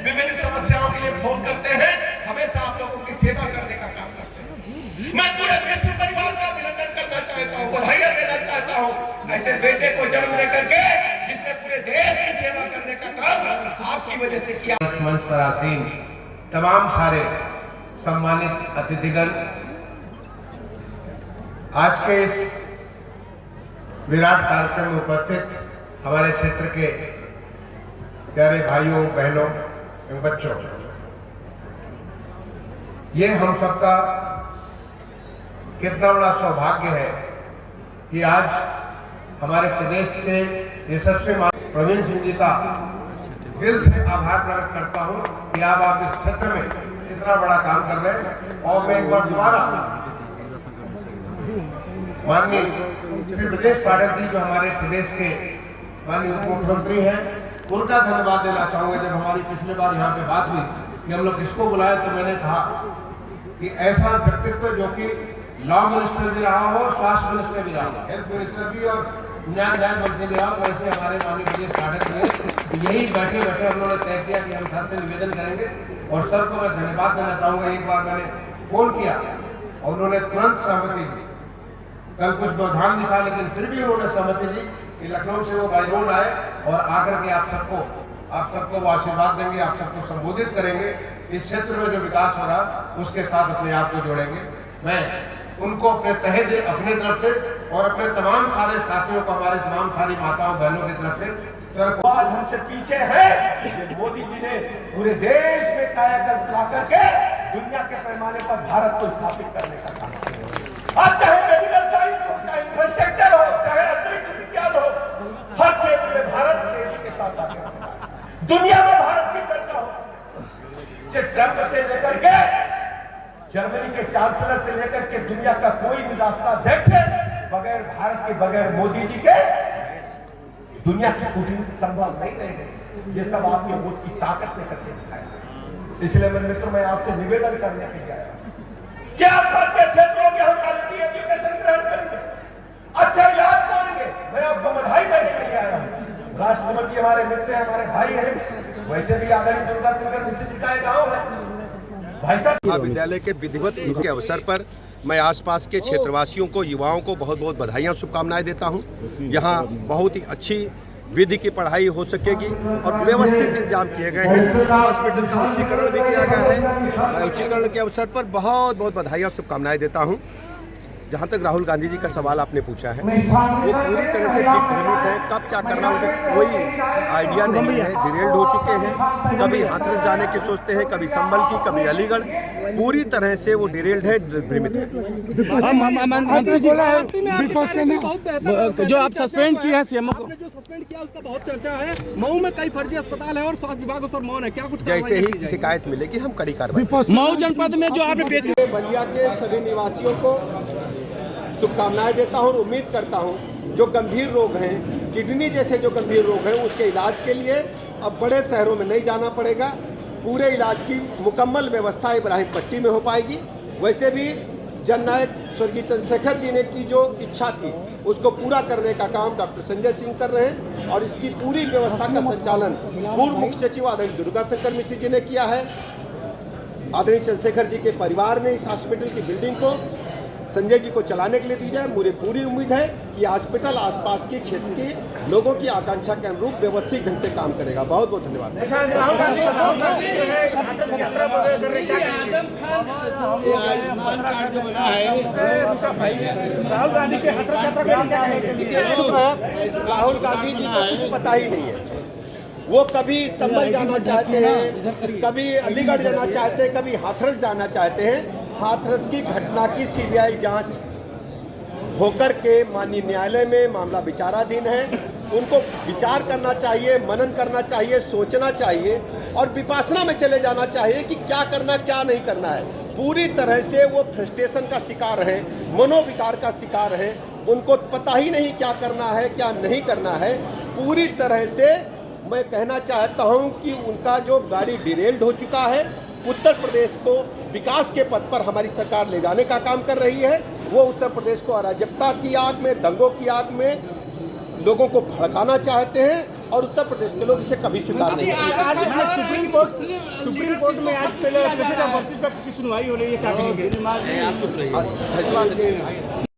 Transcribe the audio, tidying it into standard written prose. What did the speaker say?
विभिन्न समस्याओं के लिए फोन करते हैं, हमेशा आप लोगों की सेवा करने का काम करते हैं। मैं पूरे विश्व परिवार का अभिनंदन करना चाहता हूँ, बधाइयां देना चाहता हूँ ऐसे बेटे को जन्म देकर के जिसने पूरे देश की सेवा करने का काम आपकी वजह से किया। मंच पर आसीन तमाम सारे सम्मानित अतिथिगण, आज के इस विराट कार्यक्रम में उपस्थित हमारे क्षेत्र के प्यारे भाइयों बहनों एवं बच्चों, ये हम सबका कितना बड़ा सौभाग्य है कि आज हमारे प्रदेश के यशस्वी प्रवीण सिंह जी का दिल से आभार प्रकट करता हूं कि आप इस क्षेत्र में इतना बड़ा काम कर रहे हैं। और मैं एक बार दोबारा माननीय श्री ब्रजेश पाठक जी, जो हमारे प्रदेश के माननीय उप मुख्यमंत्री हैं, उनका धन्यवाद देना चाहूंगा। जब हमारी पिछली बार यहाँ पे बात हुई कि हम लोग किसको बुलाए, तो मैंने कहा कि ऐसा व्यक्तित्व जो कि लॉ मिनिस्टर भी रहा हो, स्वास्थ्य मिनिस्टर भी रहा हो, हेल्थ मिनिस्टर भी और न्याय मंत्री भी रहा हो, वैसे हमारे माननीय ब्रजेश पाठक ने यही बैठे बैठे हम लोगों ने तय किया कि हम सर से निवेदन करेंगे। और सर को मैं धन्यवाद देना चाहूंगा। एक बार मैंने फोन किया और उन्होंने तुरंत सहमति दी। कल कुछ व्यवधान दिखा, लेकिन फिर भी उन्होंने सहमति दी कि लखनऊ से वो बाई रोड आए और आकर के आप सबको वो आशीर्वाद देंगे, आप सबको संबोधित करेंगे, इस क्षेत्र में जो विकास हो रहा उसके साथ अपने आप को जोड़ेंगे। मैं उनको अपने तहे दिल, अपने तरफ से और अपने तमाम सारे साथियों को, हमारे तमाम सारी माताओं बहनों की तरफ से सर को आज हमसे पीछे है। मोदी जी ने पूरे देश में कायाकल्प ला करके दुनिया के पैमाने पर भारत को स्थापित करने का काम किया। आज चाहे मेडिकल साइंस हो, चाहे इंफ्रास्ट्रक्चर हो, चाहे अंतरिक्ष विज्ञान हो, हर क्षेत्र में भारत तेजी के साथ आगे बढ़ रहा है। दुनिया में भारत की चर्चा हो, ट्रंप से लेकर के जर्मनी के चांसलर से लेकर के दुनिया का कोई भी राष्ट्राध्यक्ष बगैर भारत के, बगैर मोदी जी के दुनिया की कूटनीति संभव नहीं रह गई। ये सब आपके वोट की ताकत ने करके दिखाया। इसलिए मेरे मित्रों, मैं आपसे निवेदन करने के लिए आया हूं कि आप के क्षेत्रों में हम क्वालिटी एजुकेशन ग्रहण करेंगे, अच्छा इलाज पाएंगे। मैं आपको बधाई देने के लिए आया हूं। राष्ट्रपति हमारे मित्र हैं, हमारे भाई हैं, वैसे भी आदरणीय दुर्गा शंकर मिश्र जी का एक गाँव है। भाई साहब, महाविद्यालय के विधिवत के अवसर पर मैं आसपास के क्षेत्रवासियों को, युवाओं को बहुत बहुत बधाइयाँ, शुभकामनाएं देता हूं। यहाँ बहुत ही अच्छी विधि की पढ़ाई हो सकेगी और व्यवस्थित इंतजाम किए गए हैं। हॉस्पिटल का उच्चीकरण भी किया गया है। मैं उच्चीकरण के अवसर पर बहुत बहुत बधाइयाँ, शुभकामनाएं देता हूँ। जहाँ तक राहुल गांधी जी का सवाल आपने पूछा है, वो पूरी तरह से दिग्भ्रमित है। कब क्या करना उनको कोई आइडिया नहीं है। डिरेल्ड हो चुके हैं, कभी हाथरस जाने की सोचते हैं, कभी संभल की, कभी अलीगढ़, पूरी तरह से वो डिरेल्ड है, दिग्भ्रमित है। जो आप सस्पेंड किया है सीएम को, जो सस्पेंड किया उसका बहुत चर्चा है। मऊ में कई फर्जी अस्पताल है और स्वास्थ्य विभाग उस पर मौन है, क्या कुछ जैसे ही शिकायत मिलेगी हम कड़ी कार्रवाई। मऊ जनपद में जो आपने बलिया के सभी निवासियों को शुभकामनाएं देता हूं और उम्मीद करता हूं जो गंभीर रोग हैं, किडनी जैसे जो गंभीर रोग हैं, उसके इलाज के लिए अब बड़े शहरों में नहीं जाना पड़ेगा। पूरे इलाज की मुकम्मल व्यवस्था इब्राहिमपट्टी में हो पाएगी। वैसे भी जननायक स्वर्गीय चंद्रशेखर जी ने की जो इच्छा थी उसको पूरा करने का काम डॉक्टर संजय सिंह कर रहे हैं और इसकी पूरी व्यवस्था का संचालन पूर्व मुख्य सचिव आदरणीय दुर्गा शंकर मिश्र जी ने किया है। आदरणीय चंद्रशेखर जी के परिवार ने इस हॉस्पिटल की बिल्डिंग को संजय जी को चलाने के लिए दी जाए। मुझे पूरी उम्मीद है कि हॉस्पिटल आसपास के क्षेत्र के लोगों की आकांक्षा के अनुरूप व्यवस्थित ढंग से काम करेगा। बहुत बहुत धन्यवाद। राहुल गांधी जी को कुछ पता ही नहीं है। वो कभी संभल जाना चाहते हैं, कभी अलीगढ़ जाना चाहते हैं, कभी हाथरस जाना चाहते हैं। हाथरस की घटना की सीबीआई जांच होकर के माननीय न्यायालय में मामला विचाराधीन है। उनको विचार करना चाहिए, मनन करना चाहिए, सोचना चाहिए और विपासना में चले जाना चाहिए कि क्या करना क्या नहीं करना है। पूरी तरह से वो फ्रस्ट्रेशन का शिकार है, मनोविकार का शिकार है। उनको पता ही नहीं क्या करना है क्या नहीं करना है। पूरी तरह से मैं कहना चाहता हूं कि उनका जो गाड़ी डिरेल्ड हो चुका है, उत्तर प्रदेश को विकास के पथ पर हमारी सरकार ले जाने का काम कर रही है। वो उत्तर प्रदेश को अराजकता की आग में, दंगों की आग में लोगों को भड़काना चाहते हैं और उत्तर प्रदेश के लोग इसे कभी स्वीकार नहीं करेंगे। आज सुप्रीम कोर्ट में आज पहले की सुनवाई हो रही है, क्या कहेंगे? फैसला